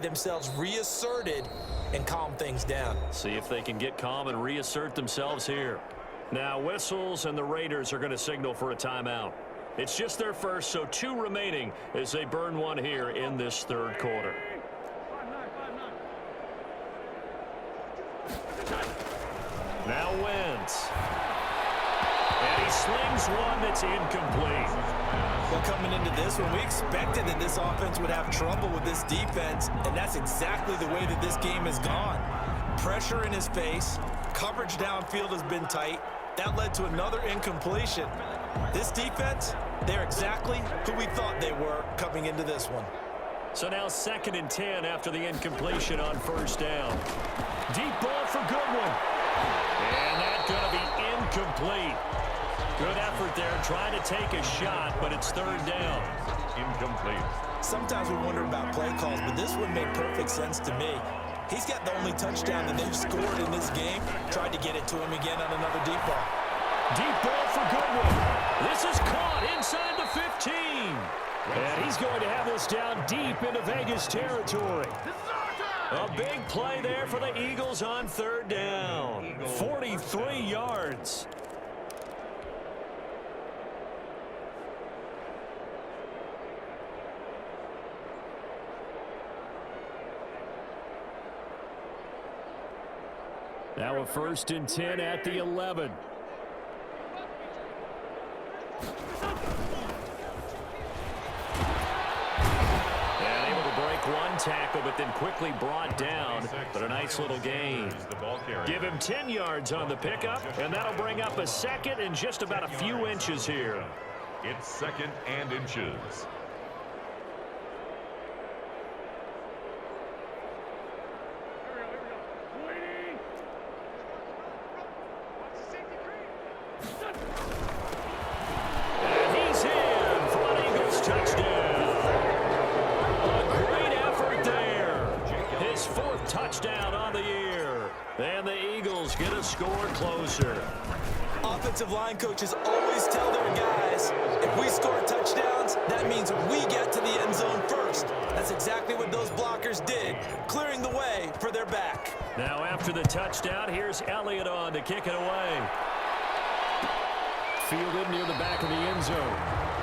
themselves reasserted and calm things down. See if they can get calm and reassert themselves here. Now whistles and the Raiders are going to signal for a timeout. It's just their first, so 2 remaining as they burn one here in this third quarter. Now Wentz. And he slings one that's incomplete. Well, coming into this one, we expected that this offense would have trouble with this defense, and that's exactly the way that this game has gone. Pressure in his face, coverage downfield has been tight. That led to another incompletion. This defense, they're exactly who we thought they were coming into this one. So now 2nd and 10 after the incompletion on first down. Deep ball for Goodwin. And that's going to be incomplete. Good effort there trying to take a shot, but it's 3rd down. Incomplete. Sometimes we wonder about play calls, but this one made perfect sense to me. He's got the only touchdown that they've scored in this game. Tried to get it to him again on another deep ball. Deep ball for Goodwin. This is caught inside the 15. And he's going to have this down deep into Vegas territory. A big play there for the Eagles on 3rd down. 43 yards. Now a 1st and 10 at the 11. And able to break one tackle, but then quickly brought down. But a nice little gain. Give him 10 yards on the pickup, and that'll bring up a 2nd and just about a few inches here. It's 2nd and inches. Offensive line coaches always tell their guys, if we score touchdowns, that means we get to the end zone first. That's exactly what those blockers did, clearing the way for their back. Now after the touchdown, here's Elliott on to kick it away. Fielded near the back of the end zone.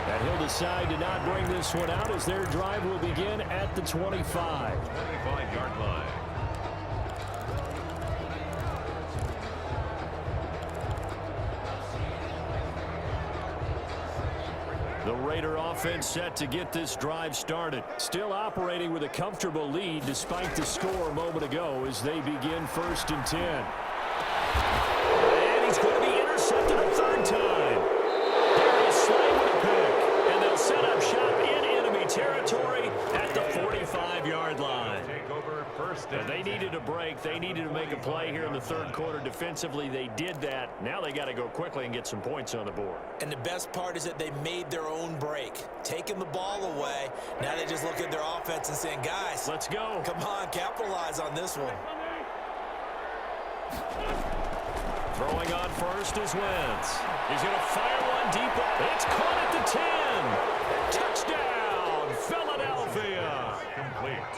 And he'll decide to not bring this one out as their drive will begin at the 25. 25-yard line. The Raider offense set to get this drive started. Still operating with a comfortable lead despite the score a moment ago as they begin 1st and 10. And he's going to be intercepted a 3rd time. There is Slay with a pick. And they'll set up shop in enemy territory at the 45-yard line. They needed a break. They needed to make a play here in the 3rd quarter. Defensively, they did that. Now they got to go quickly and get some points on the board. And the best part is that they made their own break. Taking the ball away. Now they just look at their offense and saying, guys, let's go. Come on, capitalize on this one. Throwing on first is Wentz. He's going to fire one deep. It's caught at the 10. Touchdown, Philadelphia.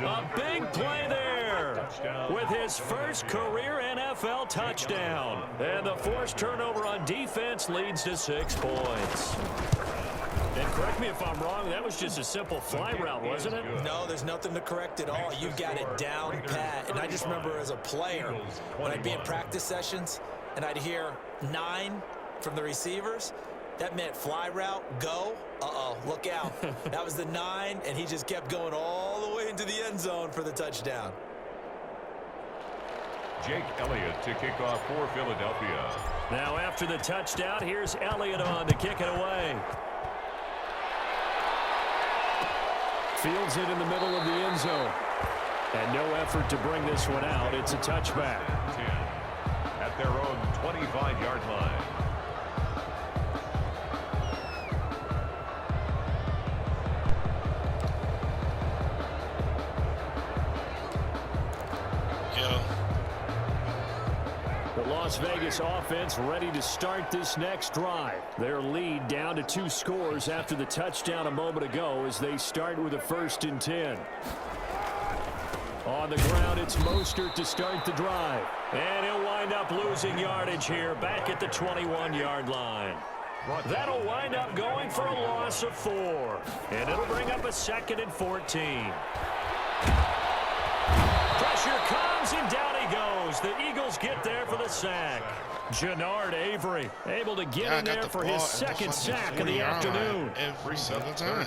A big play there with his first career NFL touchdown. And the forced turnover on defense leads to 6 points. And correct me if I'm wrong, that was just a simple fly route, wasn't it? No, there's nothing to correct at all. You've got it down pat. And I just remember as a player, when I'd be in practice sessions and I'd hear 9 from the receivers, that meant fly route, go. Uh-oh, look out. That was the 9, and he just kept going all the way into the end zone for the touchdown. Jake Elliott to kick off for Philadelphia. Now after the touchdown, here's Elliott on to kick it away. Fields it in the middle of the end zone. And no effort to bring this one out. It's a touchback. 10 at their own 25-yard line. The Las Vegas offense ready to start this next drive. Their lead down to 2 scores after the touchdown a moment ago as they start with a 1st and 10. On the ground, it's Mostert to start the drive. And he'll wind up losing yardage here back at the 21-yard line. That'll wind up going for a loss of 4. And it'll bring up a 2nd and 14. Pressure comes, and down he goes. The Eagles get there for the sack. Jannard Avery able to get in there for his 2nd sack of the afternoon. Every single time.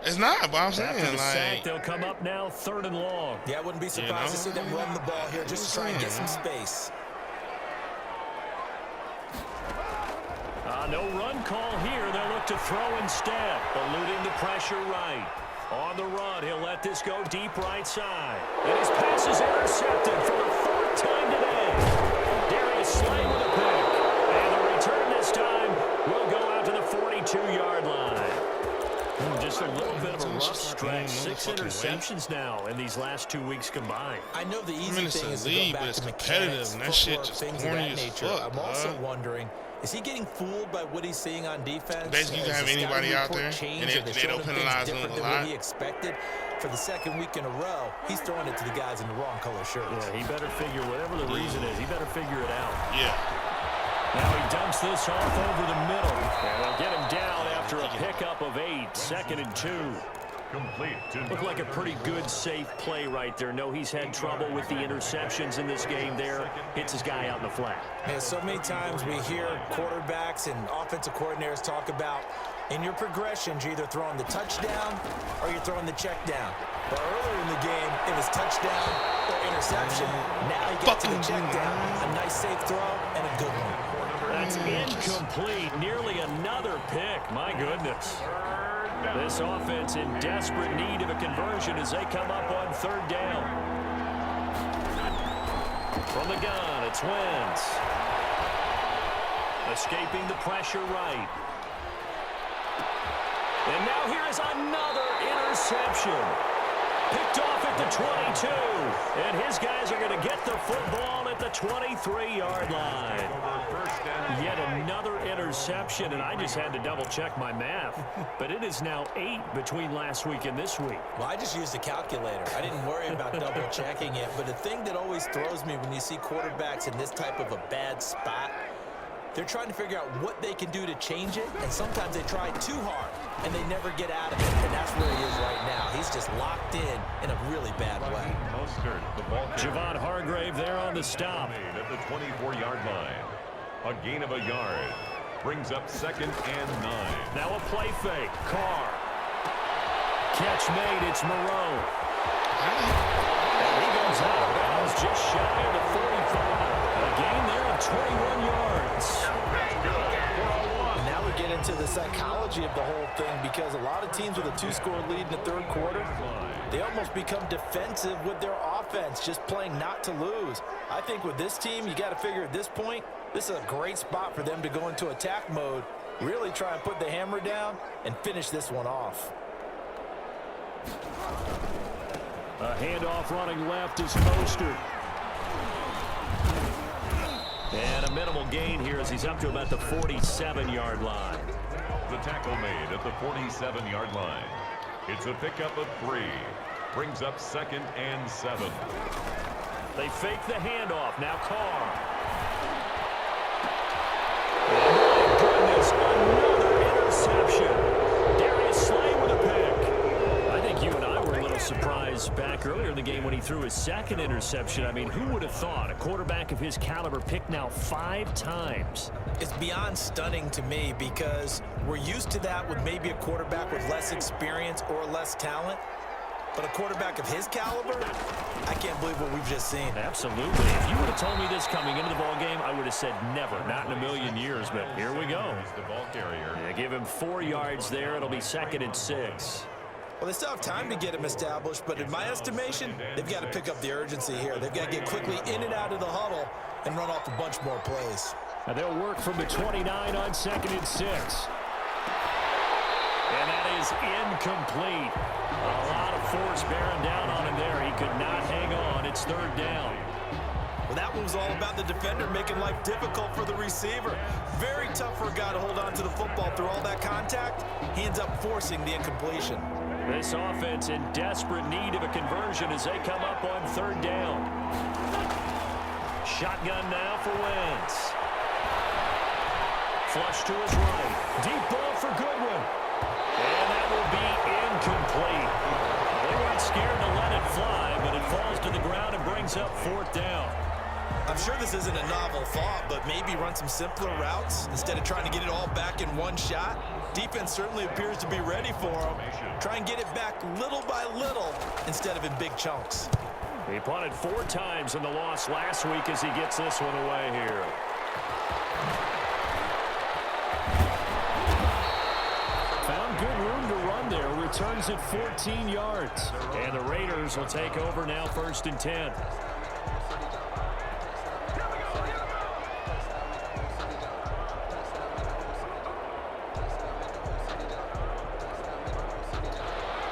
It's not, but I'm saying, After the like, sack, they'll come up now 3rd and long. Yeah, I wouldn't be surprised to see them run the ball here just to try and get some space. No run call here. They'll look to throw instead, eluding the pressure right. On the run, he'll let this go deep right side. And his pass is intercepted for the 4th time today. Darius Slay with a pick. And the return this time will go out to the 42-yard line. Just a little bit of a rough stretch. 6 interceptions now in these last 2 weeks combined. I know the easy thing is to go back to mechanics, and that shit footwork, just things of corny that as nature. fuck, I'm also wondering, is he getting fooled by what he's seeing on defense? Basically, you can have anybody out there, and they don't penalize him a lot. He expected for the 2nd week in a row. He's throwing it to the guys in the wrong color shirts. Yeah, he better figure whatever the reason is. He better figure it out. Yeah. Now he dumps this off over the middle. And they'll get him down after a pickup of 8. 2nd and 2. Complete. Looked like a pretty good, safe play right there. No, he's had trouble with the interceptions in this game there. Hits his guy out in the flat. Man, so many times we hear quarterbacks and offensive coordinators talk about in your progressions, you're either throwing the touchdown or you're throwing the check down. But earlier in the game, it was touchdown or interception. Now he gets to the check down. A nice safe throw and a good one. That's incomplete. Nearly another pick. My goodness. This offense in desperate need of a conversion as they come up on 3rd down. From the gun, it's Wentz. Escaping the pressure right. And now here is another interception. Picked off at the 22. And his guys are going to get the football at the 23-yard line. Yet another interception, and I just had to double-check my math. But it is now 8 between last week and this week. Well, I just used a calculator. I didn't worry about double-checking it. But the thing that always throws me when you see quarterbacks in this type of a bad spot, they're trying to figure out what they can do to change it, and sometimes they try too hard, and they never get out of it, and that's where he is right now. He's just locked in a really bad way. Javon Hargrave there on the stop. At the 24-yard line. A gain of a yard. Brings up 2nd and 9. Now a play fake. Carr. Catch made. It's Moreau. And he goes out of bounds just shy of the 45. A gain there of 21 yards. Now we get into the psychology of the whole thing, because a lot of teams with a 2-score lead in the 3rd quarter, they almost become defensive with their offense, just playing not to lose. I think with this team, you got to figure at this point, this is a great spot for them to go into attack mode, really try and put the hammer down and finish this one off. A handoff running left is Mostert. And a minimal gain here as he's up to about the 47-yard line. The tackle made at the 47-yard line. It's a pickup of 3. Brings up 2nd and 7. They fake the handoff. Now Carr. Oh, my goodness, another interception. Darius Slay with a pick. I think you and I were a little surprised back earlier in the game when he threw his 2nd interception. I mean, who would have thought a quarterback of his caliber picked now 5 times? It's beyond stunning to me, because we're used to that with maybe a quarterback with less experience or less talent. But a quarterback of his caliber, I can't believe what we've just seen. Absolutely. If you would have told me this coming into the ballgame, I would have said never, not in a million years. But here we go. The ball carrier. They give him 4 yards there. It'll be 2nd and 6. Well, they still have time to get him established, but in my estimation, they've got to pick up the urgency here. They've got to get quickly in and out of the huddle and run off a bunch more plays. And they'll work from the 29 on 2nd and 6. And that is incomplete. A lot of force bearing down on him there. He could not hang on. It's 3rd down. Well, that one was all about the defender making life difficult for the receiver. Very tough for a guy to hold on to the football through all that contact. He ends up forcing the incompletion. This offense in desperate need of a conversion as they come up on third down. Shotgun now for Wentz. Flush to his right. Deep ball for Goodwin. And that will be incomplete. They weren't scared to let it fly, but it falls to the ground and brings up fourth down. I'm sure this isn't a novel thought, but maybe run some simpler routes instead of trying to get it all back in one shot. Defense certainly appears to be ready for him. Try and get it back little by little instead of in big chunks. He punted 4 times in the loss last week as he gets this one away here. Found good room to run there. Returns at 14 yards. And the Raiders will take over now, 1st and 10.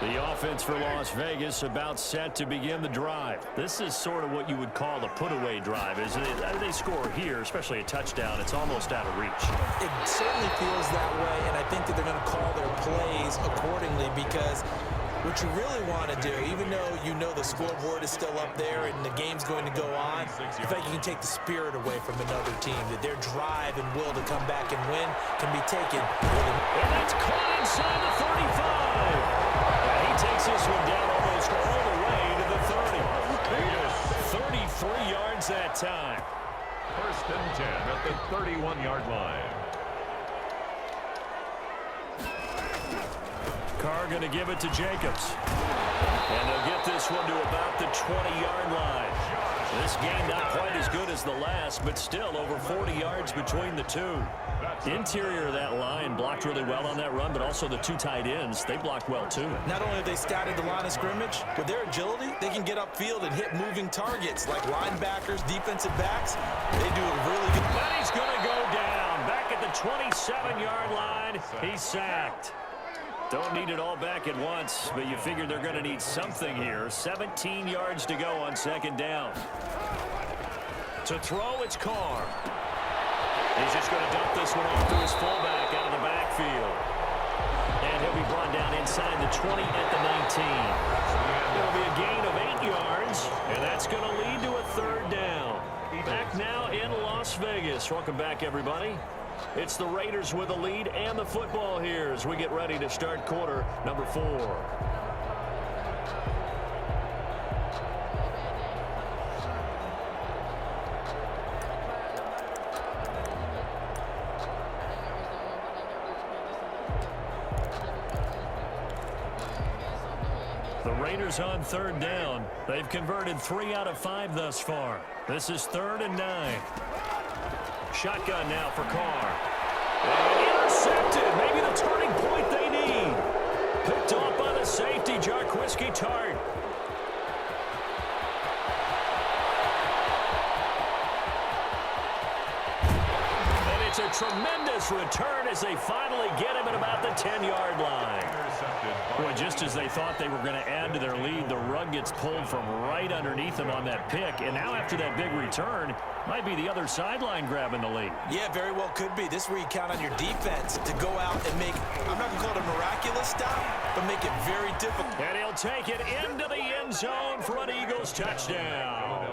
The offense for Las Vegas about set to begin the drive. This is sort of what you would call a put-away drive, isn't it? They score here, especially a touchdown. It's almost out of reach. It certainly feels that way, and I think that they're going to call their plays accordingly because what you really want to do, even though you know the scoreboard is still up there and the game's going to go on, I think you can take the spirit away from another team, that their drive and will to come back and win can be taken. And that's caught inside the 35. He takes this one down almost all the way to the 30. 33 yards that time. 1st and 10 at the 31-yard line. Carr going to give it to Jacobs. And they'll get this one to about the 20-yard line. This game not quite as good as the last, but still over 40 yards between the two. Interior of that line blocked really well on that run, but also the 2 tight ends, they blocked well too. Not only have they scouted the line of scrimmage, with their agility, they can get upfield and hit moving targets like linebackers, defensive backs. They do a really good. But he's going to go down. Back at the 27-yard line, he's sacked. Don't need it all back at once, but you figure they're going to need something here. 17 yards to go on 2nd down. To throw, it's Carr. He's just going to dump this one off to his fullback out of the backfield. And he'll be brought down inside the 20 at the 19. It'll be a gain of 8 yards, and that's going to lead to a 3rd down. Back now in Las Vegas. Welcome back, everybody. It's the Raiders with the lead and the football here as we get ready to start quarter number 4. The Raiders on 3rd down. They've converted 3 out of 5 thus far. This is 3rd and 9. Shotgun now for Carr. And intercepted. Maybe the turning point they need. Picked off by the safety, Jarquiski Tart. And it's a tremendous return as they finally get him at about the 10-yard line. Boy, just as they thought they were going to add to their lead, the rug gets pulled from right underneath them on that pick. And now after that big return, might be the other sideline grabbing the lead. Yeah, very well could be. This is where you count on your defense to go out and make, I'm not going to call it a miraculous stop, but make it very difficult. And he'll take it into the end zone for an Eagles touchdown.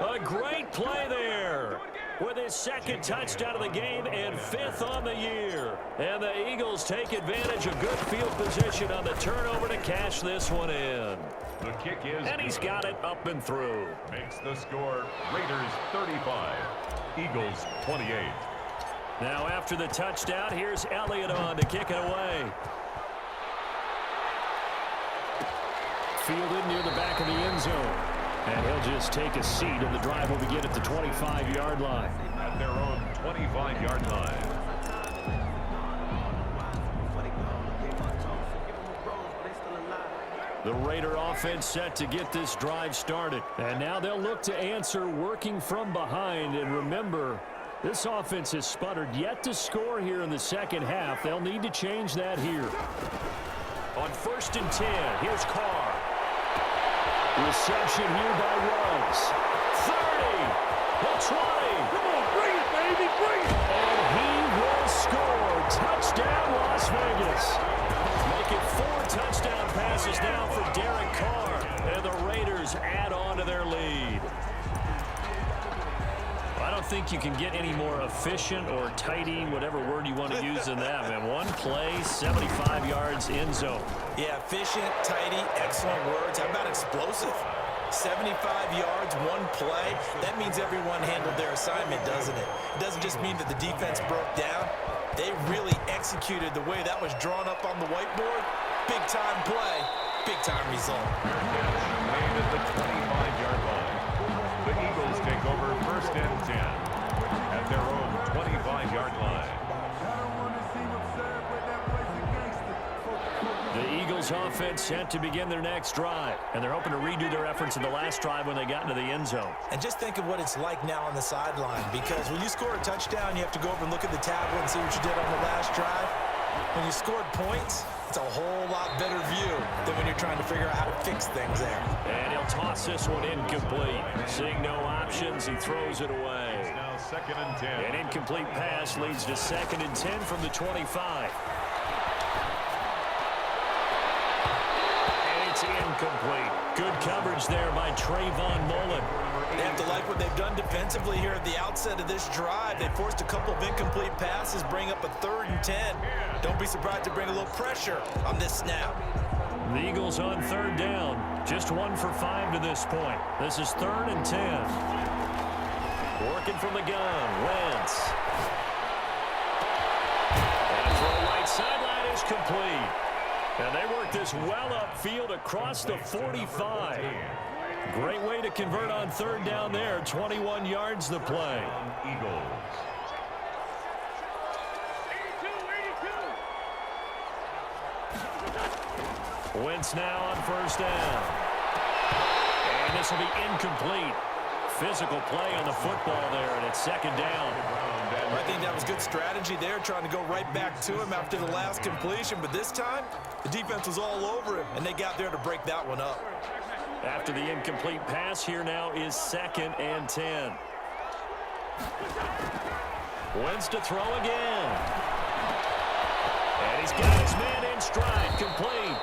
A great play there with his 2nd touchdown of the game and 5th on the year. And the Eagles take advantage of good field position on the turnover to cash this one in. The kick is and he's got it up and through. Makes the score Raiders 35, Eagles 28. Now after the touchdown, here's Elliott on to kick it away. Fielded near the back of the end zone. And he'll just take a seat, and the drive will begin at the 25-yard line. At their own 25-yard line. The Raider offense set to get this drive started. And now they'll look to answer working from behind. And remember, this offense has sputtered yet to score here in the 2nd half. They'll need to change that here. On 1st and 10, here's Carr. Reception here by Ruggs. 30, the 20. Come on, bring it, baby, bring it. And he will score. Touchdown, Las Vegas. get 4 touchdown passes now for Derek Carr. And the Raiders add on to their lead. I don't think you can get any more efficient or tidy, whatever word you want to use in that, man. One play, 75 yards, end zone. Yeah, efficient, tidy, excellent words. How about explosive? 75 yards, one play. That means everyone handled their assignment, doesn't it? It doesn't just mean that the defense broke down. They really executed the way that was drawn up on the whiteboard. Big-time play, big-time result. Made at the 25-yard line. The Eagles take over 1st and 10 at their own 25-yard line. The Eagles offense set to begin their next drive, and they're hoping to redo their efforts in the last drive when they got into the end zone. And just think of what it's like now on the sideline, because when you score a touchdown, you have to go over and look at the tablet and see what you did on the last drive. When you scored points, it's a whole lot better view than when you're trying to figure out how to fix things there. And he'll toss this one incomplete. Seeing no options, he throws it away. It's now 2nd and 10. An incomplete pass leads to 2nd and 10 from the 25. Incomplete. Good coverage there by Trayvon Mullen. They have to like what they've done defensively here at the outset of this drive. They forced a couple of incomplete passes, bring up a 3rd and 10. Don't be surprised to bring a little pressure on this snap. The Eagles on 3rd down. Just 1 for 5 to this point. This is 3rd and 10. Working from the gun. Wentz. And throw right sideline is complete. And they work this well upfield across the 45. Great way to convert on 3rd down there. 21 yards the play. Eagles. Wentz now on 1st down. And this will be incomplete. Physical play on the football there, and it's 2nd down. I think that was good strategy there, trying to go right back to him after the last completion. But this time, the defense was all over him, and they got there to break that one up. After the incomplete pass, here now is 2nd and 10. Wentz to throw again. And he's got his man in stride, complete.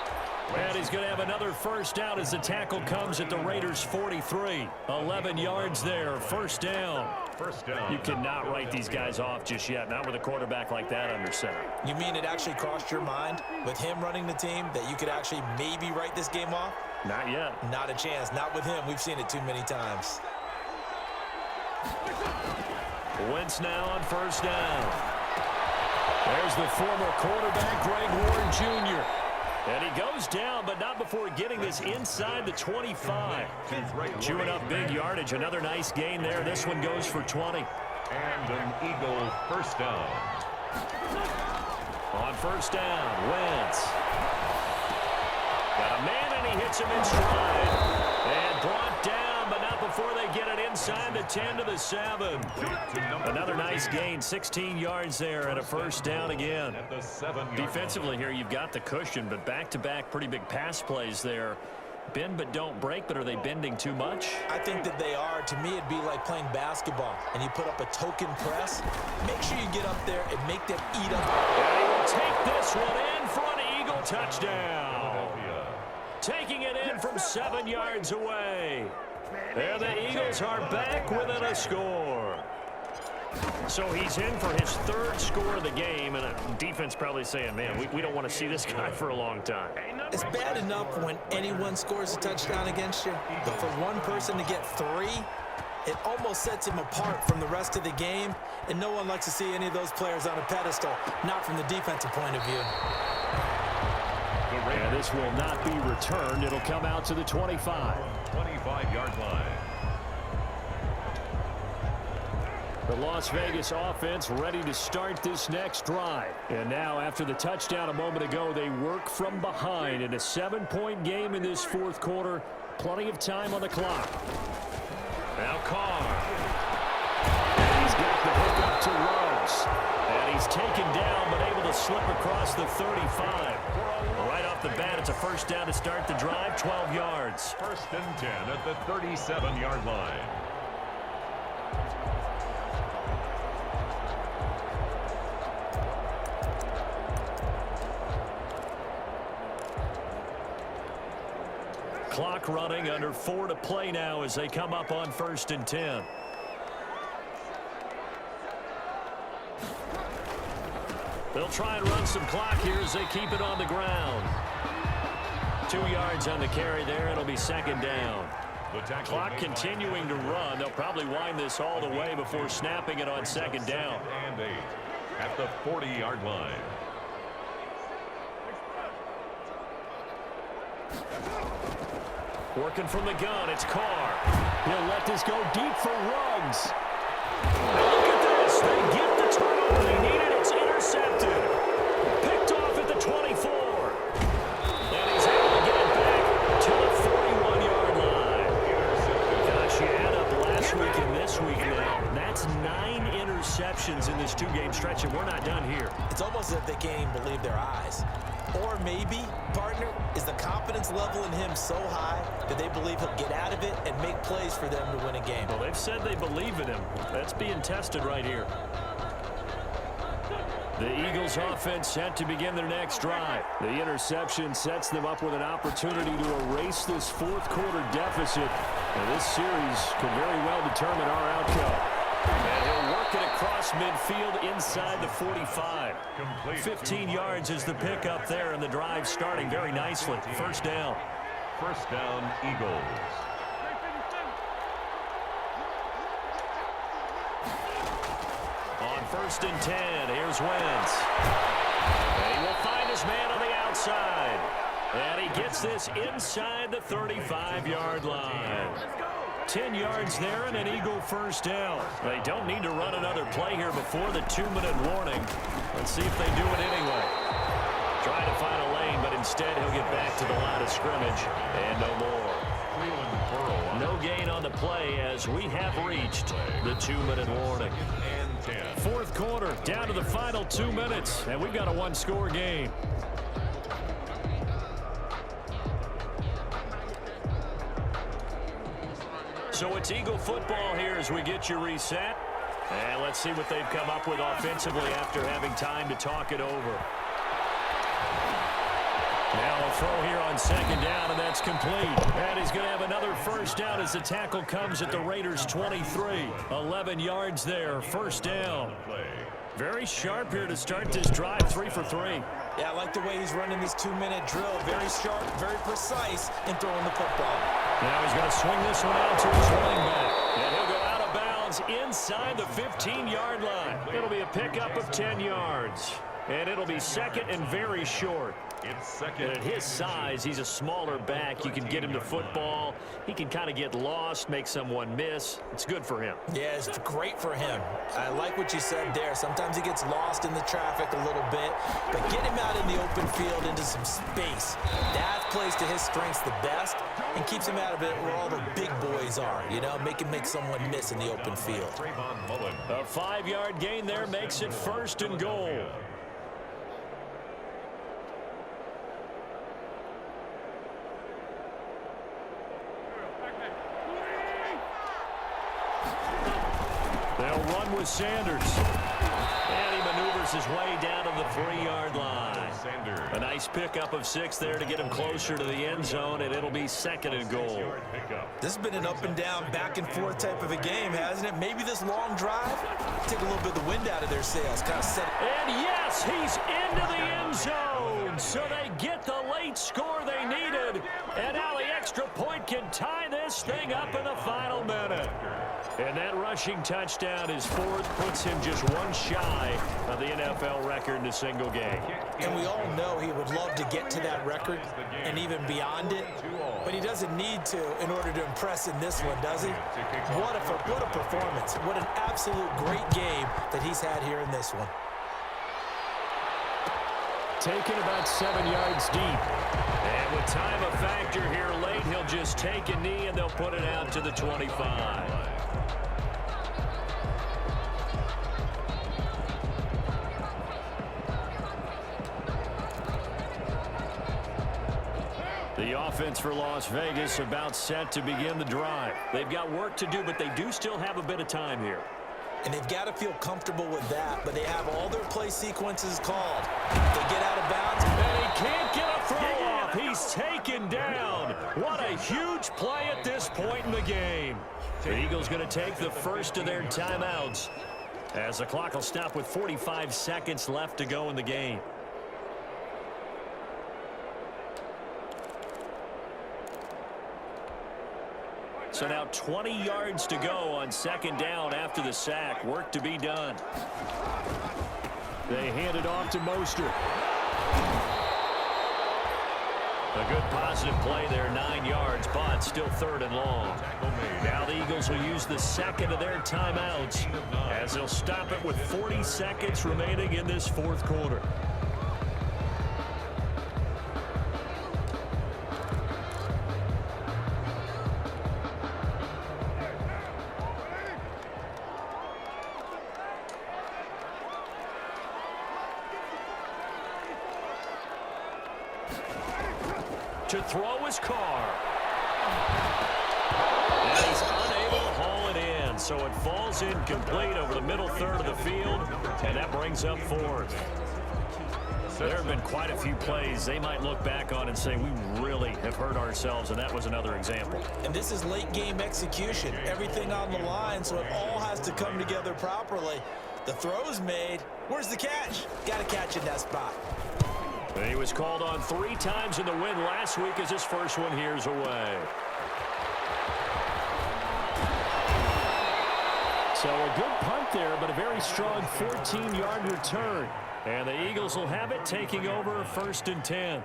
And he's going to have another 1st down as the tackle comes at the Raiders' 43. 11 yards there, 1st down. 1st down. You cannot write these guys off just yet, not with a quarterback like that under center. You mean it actually crossed your mind with him running the team that you could actually maybe write this game off? Not yet. Not a chance. Not with him. We've seen it too many times. Wentz now on 1st down. There's the former quarterback, Greg Ward Jr. And he goes down, but not before getting this inside the 25. Chewing up big yardage. Another nice gain there. This one goes for 20. And an Eagle 1st down. On 1st down, Wentz. Got a man, and he hits him in stride. And brought down, but not before they get it inside the 10 to the 7. Another nice gain, 16 yards there, and a 1st down again. At the 7-yard Defensively here, you've got the cushion, but back-to-back pretty big pass plays there. Bend but don't break, but are they bending too much? I think that they are. To me, it'd be like playing basketball, and you put up a token press. Make sure you get up there and make them eat up. And he will take this one in for an Eagle touchdown. Taking it in from 7 yards away. And the Eagles are back within a score. So he's in for his 3rd score of the game, and defense probably saying, man, we don't want to see this guy for a long time. It's bad enough when anyone scores a touchdown against you, but for one person to get 3, it almost sets him apart from the rest of the game, and no one likes to see any of those players on a pedestal, not from the defensive point of view. And this will not be returned. It'll come out to the 25. 25-yard line. The Las Vegas offense ready to start this next drive. And now, after the touchdown a moment ago, they work from behind in a 7-point game in this 4th quarter. Plenty of time on the clock. Now Carr. And he's got the hook up to Ruggs. And he's taken down, but able to slip across the 35. Right off the bat, it's a 1st down to start the drive, 12 yards. 1st and 10 at the 37-yard line. clock running, under 4 to play now as they come up on 1st and 10. They'll try and run some clock here as they keep it on the ground. 2 yards on the carry there. It'll be 2nd down. The clock continuing to run. They'll probably wind this all the way before snapping it on 2nd down. And 8 at the 40-yard line. Working from the gun, it's Carr. He'll let this go deep for Ruggs. Look at this. They get the turnover they needed. It's intercepted. Picked off at the 24. And he's able to get it back to the 41-yard line. Gosh, you add up last week and this week now. That's 9 interceptions in this 2-game stretch, and we're not done here. It's almost as if they can't even believe their eyes. Or maybe, partner, is the confidence level in him so high that they believe he'll get out of it and make plays for them to win a game. Well, they've said they believe in him. That's being tested right here. The Eagles offense set to begin their next drive. The interception sets them up with an opportunity to erase this 4th quarter deficit. And this series could very well determine our outcome. And he'll work it across midfield inside the 45. 15 yards is the pickup there, and the drive starting very nicely. 1st down. 1st down, Eagles. On 1st and 10, here's Wentz. And he will find his man on the outside. And he gets this inside the 35-yard line. 10 yards there and an Eagle 1st down. They don't need to run another play here before the 2-minute warning. Let's see if they do it anyway. Trying to find a lane, but instead he'll get back to the line of scrimmage. And no more. No gain on the play as we have reached the 2-minute warning. 4th quarter, down to the final 2 minutes, and we've got a 1-score game. So it's Eagle football here as we get you reset. And let's see what they've come up with offensively after having time to talk it over. Now a throw here on 2nd down, and that's complete. And he's going to have another 1st down as the tackle comes at the Raiders' 23. 11 yards there, 1st down. Very sharp here to start this drive, 3 for 3. Yeah, I like the way he's running this 2-minute drill. Very sharp, very precise in throwing the football. Now he's going to swing this one out to his running back. And he'll go out of bounds inside the 15-yard line. It'll be a pickup of 10 yards. And it'll be 2nd and very short. It's 2nd. And at his size, he's a smaller back. You can get him to football. He can kind of get lost, make someone miss. It's good for him. Yeah, it's great for him. I like what you said there. Sometimes he gets lost in the traffic a little bit, but get him out in the open field into some space. That plays to his strengths the best and keeps him out of it where all the big boys are, you know, make someone miss in the open field. A 5-yard gain there makes it 1st and goal. They'll run with Sanders. And he maneuvers his way down to the 3-yard line. A nice pickup of 6 there to get him closer to the end zone, and it'll be 2nd and goal. This has been an up and down, back and forth type of a game, hasn't it? Maybe this long drive take a little bit of the wind out of their sails, kind of set it. And yes, he's into the end zone. So they get the late score they needed. And now the extra point can tie this thing up in the final minute. And that rushing touchdown is 4th, puts him just 1 shy of the NFL record in a single game. And we all know he would love to get to that record and even beyond it, but he doesn't need to in order to impress in this one, does he? What a performance. What an absolute great game that he's had here in this one. Taken about 7 yards deep. And with time a factor here late, he'll just take a knee and they'll put it out to the 25. The offense for Las Vegas about set to begin the drive. They've got work to do, but they do still have a bit of time here. And they've got to feel comfortable with that, but they have all their play sequences called. They get out of bounds. And he can't get a throw off. He's taken down. What a huge play at this point in the game. The Eagles going to take the first of their timeouts as the clock will stop with 45 seconds left to go in the game. So now 20 yards to go on second down after the sack. Work to be done. They hand it off to Mostert. A good positive play there, 9 yards, but still 3rd and long. Now the Eagles will use the second of their timeouts as they'll stop it with 40 seconds remaining in this 4th quarter. To throw his car. And he's unable to haul it in, so it falls incomplete over the middle third of the field, and that brings up 4th. There have been quite a few plays they might look back on and say, we really have hurt ourselves, and that was another example. And this is late game execution. Everything on the line, so it all has to come together properly. The throw's made. Where's the catch? Got to catch in that spot. He was called on 3 times in the win last week as his first one here's away. So a good punt there, but a very strong 14-yard return. And the Eagles will have it, taking over 1st and 10.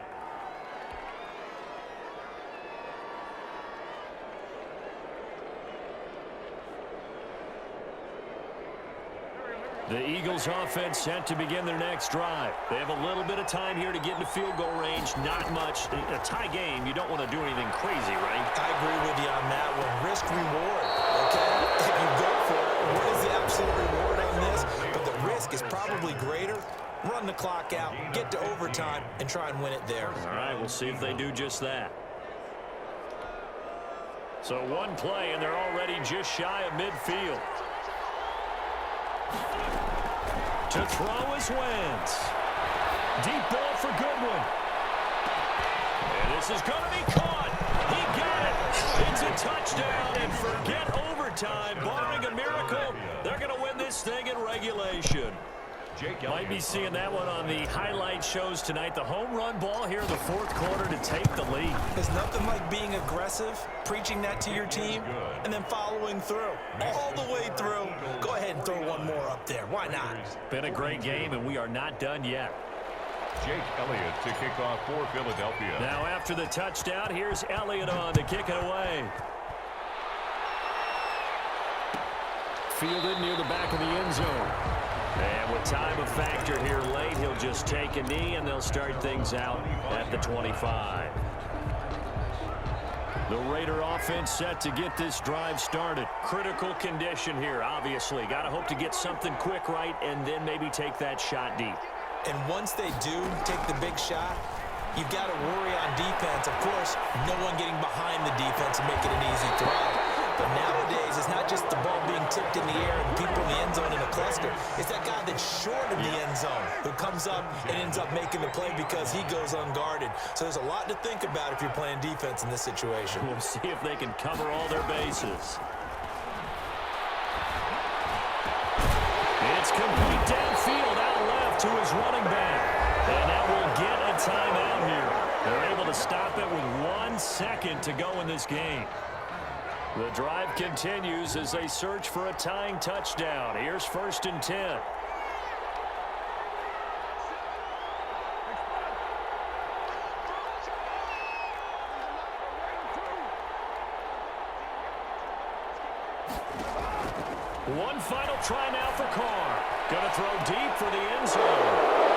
The Eagles offense set to begin their next drive. They have a little bit of time here to get into field goal range. Not much. A tie game, you don't want to do anything crazy, right? I agree with you on that one. Risk reward, okay? If you go for it, what is the absolute reward on this? But the risk is probably greater. Run the clock out, get to overtime, and try and win it there. All right, we'll see if they do just that. So one play, and they're already just shy of midfield. To throw is Wentz. Deep ball for Goodwin. And this is going to be caught. He got it. It's a touchdown, and forget overtime. Barring a miracle, they're going to win this thing in regulation. Might be seeing that one on the highlight shows tonight. The home run ball here in the 4th quarter to take the lead. There's nothing like being aggressive, preaching that to your team, and then following through. All the way through. Go ahead and throw one more up there. Why not? Been a great game, and we are not done yet. Jake Elliott to kick off for Philadelphia. Now after the touchdown, here's Elliott on to kick it away. Fielded near the back of the end zone. And with time a factor here late, he'll just take a knee, and they'll start things out at the 25. The Raider offense set to get this drive started. Critical condition here, obviously. Got to hope to get something quick right and then maybe take that shot deep. And once they do take the big shot, you've got to worry on defense. Of course, no one getting behind the defense and making an easy throw. But nowadays, it's not just the ball being tipped in the air and people in the end zone in a cluster. It's that guy that's short of the end zone who comes up and ends up making the play because he goes unguarded. So there's a lot to think about if you're playing defense in this situation. We'll see if they can cover all their bases. It's complete downfield out left to his running back. And now we'll get a timeout here. They're able to stop it with 1 second to go in this game. The drive continues as they search for a tying touchdown. Here's 1st and 10. One final try now for Carr. Going to throw deep for the end zone.